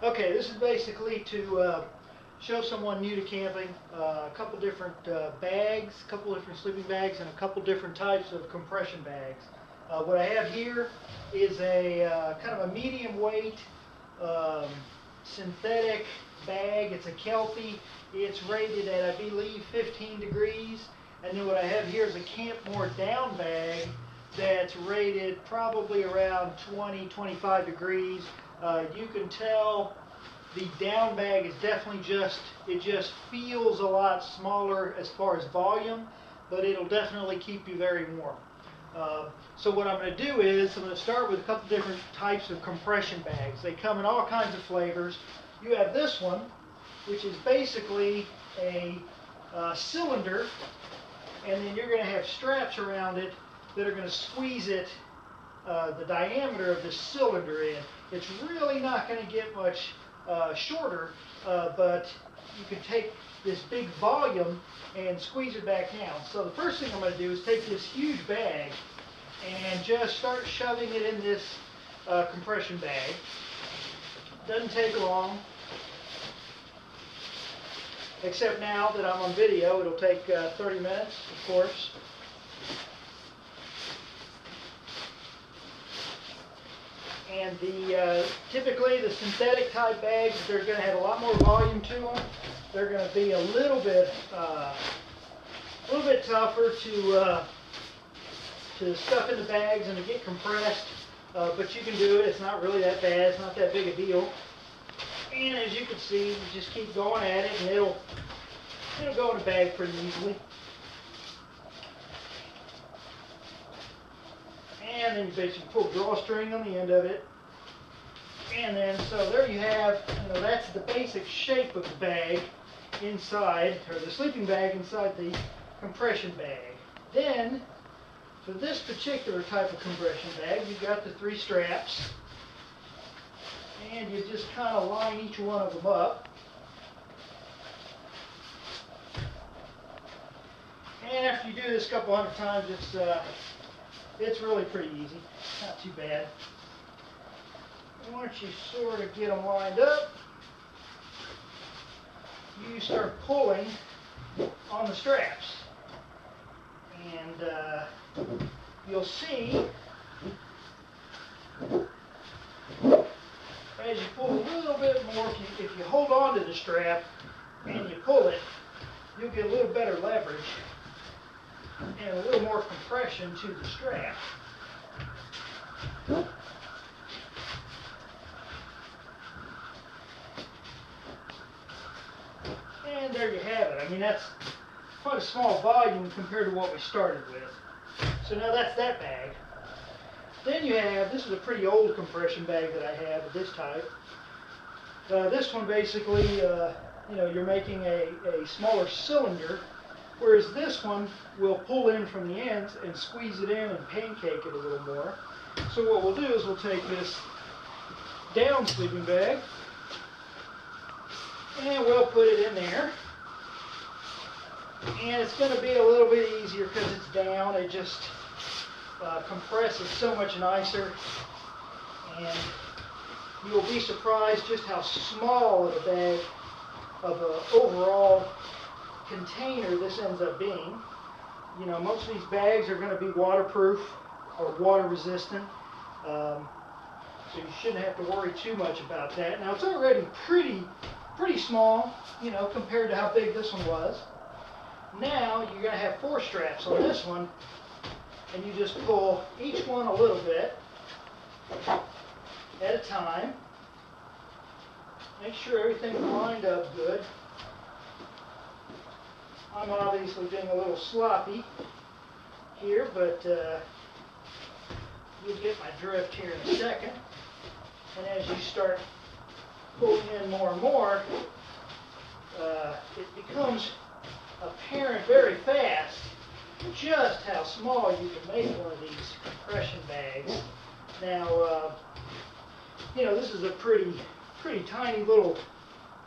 Okay, this is basically to show someone new to camping a couple different bags, a couple different sleeping bags, and a couple different types of compression bags. What I have here is a kind of a medium weight synthetic bag. It's a Kelpie. It's rated at, I believe, 15 degrees. And then what I have here is a Campmore down bag that's rated probably around 20-25 degrees. You can tell the down bag is definitely it just feels a lot smaller as far as volume, but it'll definitely keep you very warm. So what I'm going to do is I'm going to start with a couple different types of compression bags. They come in all kinds of flavors. You have this one, which is basically a cylinder, and then you're going to have straps around it that are going to squeeze it, the diameter of the cylinder in. It's really not going to get much shorter, but you can take this big volume and squeeze it back down. So the first thing I'm going to do is take this huge bag and just start shoving it in this compression bag. Doesn't take long, except now that I'm on video, it'll take 30 minutes, of course. And typically the synthetic type bags, they're going to have a lot more volume to them. They're going to be a little bit tougher to stuff in the bags and to get compressed, but you can do it. It's not really that bad. It's not that big a deal. And as you can see, you just keep going at it, and it'll go in the bag pretty easily. And then you basically pull a drawstring on the end of it. And then, so there you have, that's the basic shape of the bag inside, or the sleeping bag inside the compression bag. Then, for this particular type of compression bag, you've got the 3 straps. And you just kind of line each one of them up. And after you do this a couple hundred times, it's really pretty easy. Not too bad. Once you sort of get them lined up, you start pulling on the straps. And you'll see, as you pull a little bit more, if you hold on to the strap and you pull it, you'll get a little better leverage and a little more compression to the strap. And there you have it. I mean, that's quite a small volume compared to what we started with. So now that's that bag. Then you have, this is a pretty old compression bag that I have of this type. This one basically, you're making a smaller cylinder, whereas this one will pull in from the ends and squeeze it in and pancake it a little more. So what we'll do is we'll take this down sleeping bag and we'll put it in there. And it's going to be a little bit easier because it's down. It just compresses so much nicer. And you will be surprised just how small of a bag, of an overall container this ends up being. Most of these bags are going to be waterproof or water resistant, so you shouldn't have to worry too much about that. Now it's already pretty small, compared to how big this one was. Now you're going to have 4 straps on this one, and you just pull each one a little bit at a time. Make sure everything's lined up good. I'm obviously being a little sloppy here, but you'll get my drift here in a second. And as you start pulling in more and more, it becomes apparent very fast just how small you can make one of these compression bags. Now, this is a pretty tiny little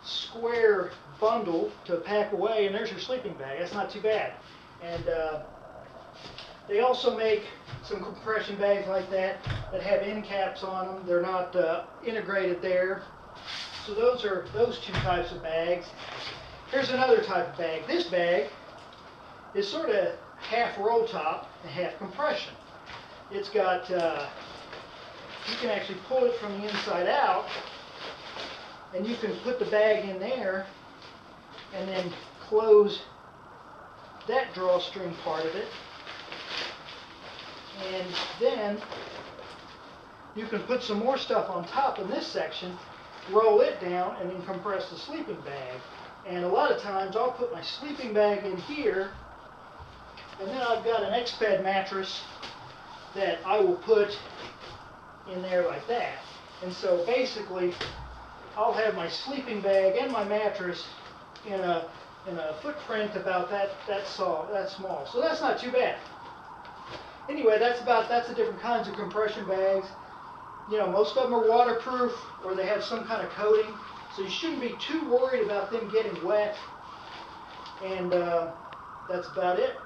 square bundle to pack away, and there's your sleeping bag. That's not too bad. And they also make some compression bags like that have end caps on them. They're not integrated there. So those are those two types of bags. Here's another type of bag. This bag is sort of half roll top and half compression. It's got, you can actually pull it from the inside out, and you can put the bag in there and then close that drawstring part of it. And then you can put some more stuff on top in this section, roll it down, and then compress the sleeping bag. And a lot of times I'll put my sleeping bag in here, and then I've got an X-Bed mattress that I will put in there like that. And so basically I'll have my sleeping bag and my mattress in a footprint about that small. So that's not too bad. Anyway, that's the different kinds of compression bags. You know, most of them are waterproof or they have some kind of coating, so you shouldn't be too worried about them getting wet. And that's about it.